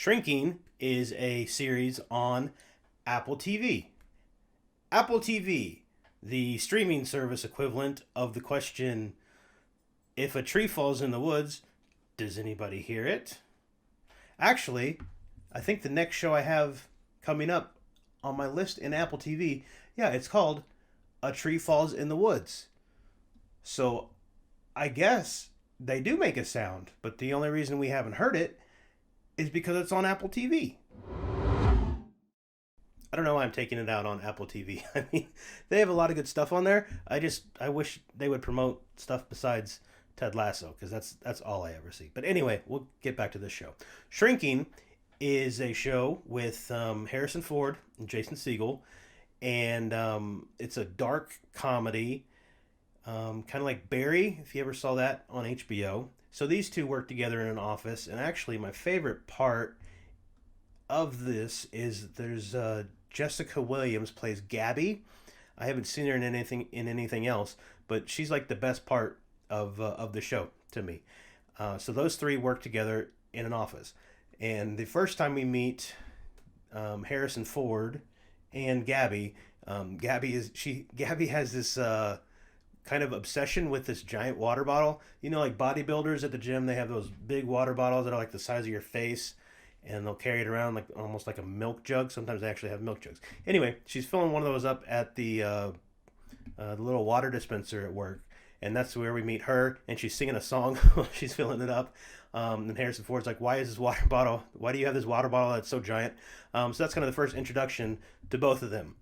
Shrinking is a series on Apple TV. Apple TV, the streaming service equivalent of the question, if a tree falls in the woods, does anybody hear it? Actually, I think the next show I have coming up on my list in Apple TV, yeah, it's called A Tree Falls in the Woods. So I guess they do make a sound, but the only reason we haven't heard it is because it's on Apple TV. I don't know why I'm taking it out on Apple TV. I mean, they have a lot of good stuff on there. I wish they would promote stuff besides Ted Lasso because that's all I ever see. But anyway, we'll get back to this show. Shrinking is a show with Harrison Ford and Jason Segel, and it's a dark comedy, kind of like Barry, if you ever saw that on HBO. So these two work together in an office, and actually, my favorite part of this is there's Jessica Williams plays Gabby. I haven't seen her in anything else, but she's like the best part of the show to me. So those three work together in an office, and the first time we meet Harrison Ford and Gabby, Gabby has this kind of obsession with this giant water bottle. You know, like bodybuilders at the gym, they have those big water bottles that are like the size of your face, and they'll carry it around like almost like a milk jug. Sometimes they actually have milk jugs. Anyway, she's filling one of those up at the little water dispenser at work, and that's where we meet her. And she's singing a song while she's filling it up. And Harrison Ford's like, "Why is this water bottle? Why do you have this water bottle that's so giant?" So that's kind of the first introduction to both of them.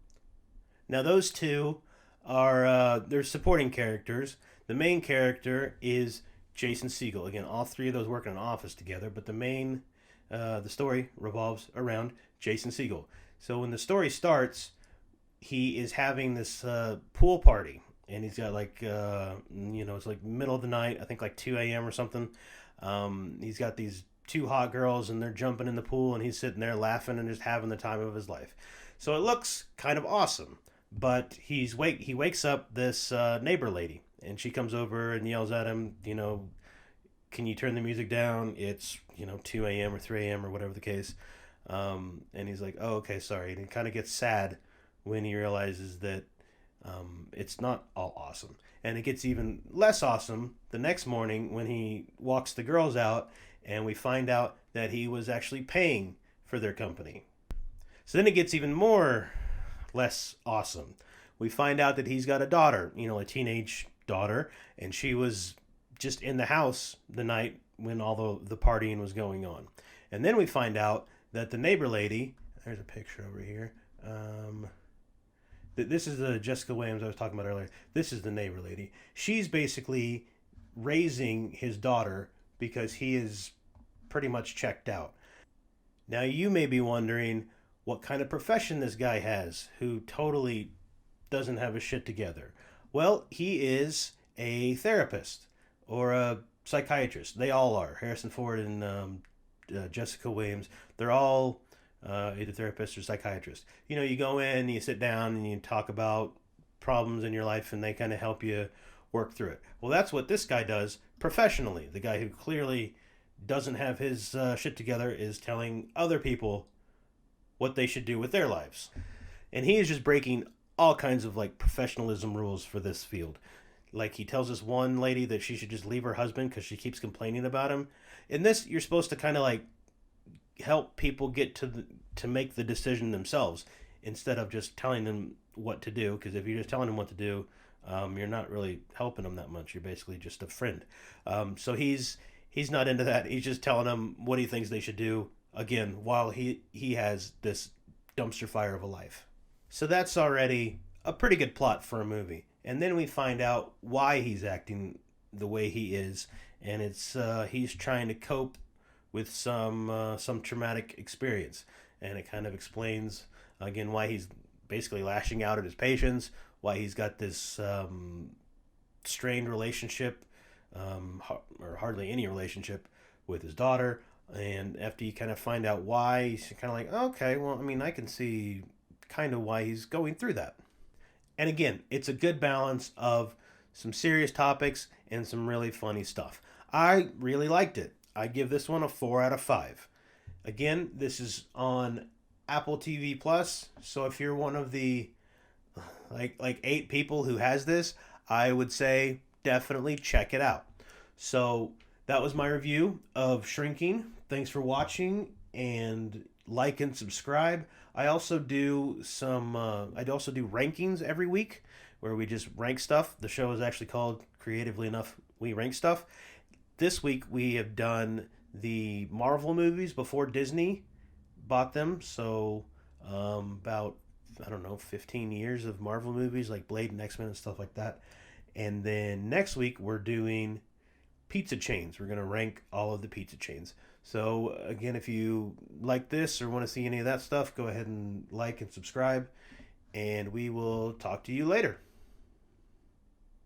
Now those two are they're supporting characters. The main character is Jason Segel. Again, all three of those work in an office together, but the story revolves around Jason Segel. So when the story starts, he is having this pool party, and he's got like it's like middle of the night, I think like 2 a.m. or something. He's got these two hot girls, and they're jumping in the pool, and he's sitting there laughing and just having the time of his life. So it looks kind of awesome. But he wakes up this neighbor lady, and she comes over and yells at him, can you turn the music down? It's 2 a.m. or 3 a.m. or whatever the case. And he's like, oh, okay, sorry. And he kind of gets sad when he realizes that it's not all awesome. And it gets even less awesome the next morning when he walks the girls out, and we find out that he was actually paying for their company. So then it gets even more less awesome. We find out that he's got a daughter, a teenage daughter, and she was just in the house the night when all the partying was going on. And then we find out that the neighbor lady, there's a picture over here. This is the Jessica Williams I was talking about earlier. This is the neighbor lady. She's basically raising his daughter because he is pretty much checked out. Now you may be wondering what kind of profession this guy has who totally doesn't have his shit together. Well, he is a therapist or a psychiatrist. They all are. Harrison Ford and Jessica Williams, they're all either therapists or psychiatrists. You go in, you sit down, and you talk about problems in your life, and they kind of help you work through it. Well, that's what this guy does professionally. The guy who clearly doesn't have his shit together is telling other people what they should do with their lives. And he is just breaking all kinds of like professionalism rules for this field. Like he tells this one lady that she should just leave her husband because she keeps complaining about him. In this, you're supposed to kind of like help people get to make the decision themselves instead of just telling them what to do. Because if you're just telling them what to do, you're not really helping them that much. You're basically just a friend. So he's not into that. He's just telling them what he thinks they should do. Again, while he has this dumpster fire of a life. So that's already a pretty good plot for a movie. And then we find out why he's acting the way he is. And it's he's trying to cope with some traumatic experience. And it kind of explains, again, why he's basically lashing out at his patients, why he's got this strained relationship, or hardly any relationship with his daughter. And after you kind of find out why, he's kind of like, okay, well, I mean, I can see kind of why he's going through that. And again, it's a good balance of some serious topics and some really funny stuff. I really liked it. I give this one a 4 out of 5. Again, this is on Apple TV Plus. So if you're one of the like 8 people who has this, I would say definitely check it out. So that was my review of Shrinking. Thanks for watching, and like and subscribe. I also do some. I also do rankings every week, where we just rank stuff. The show is actually called Creatively Enough We Rank Stuff. This week we have done the Marvel movies before Disney bought them. So about, I don't know, 15 years of Marvel movies like Blade and X-Men and stuff like that. And then next week we're doing pizza chains. We're going to rank all of the pizza chains. So again, if you like this or want to see any of that stuff, go ahead and like and subscribe, and we will talk to you later.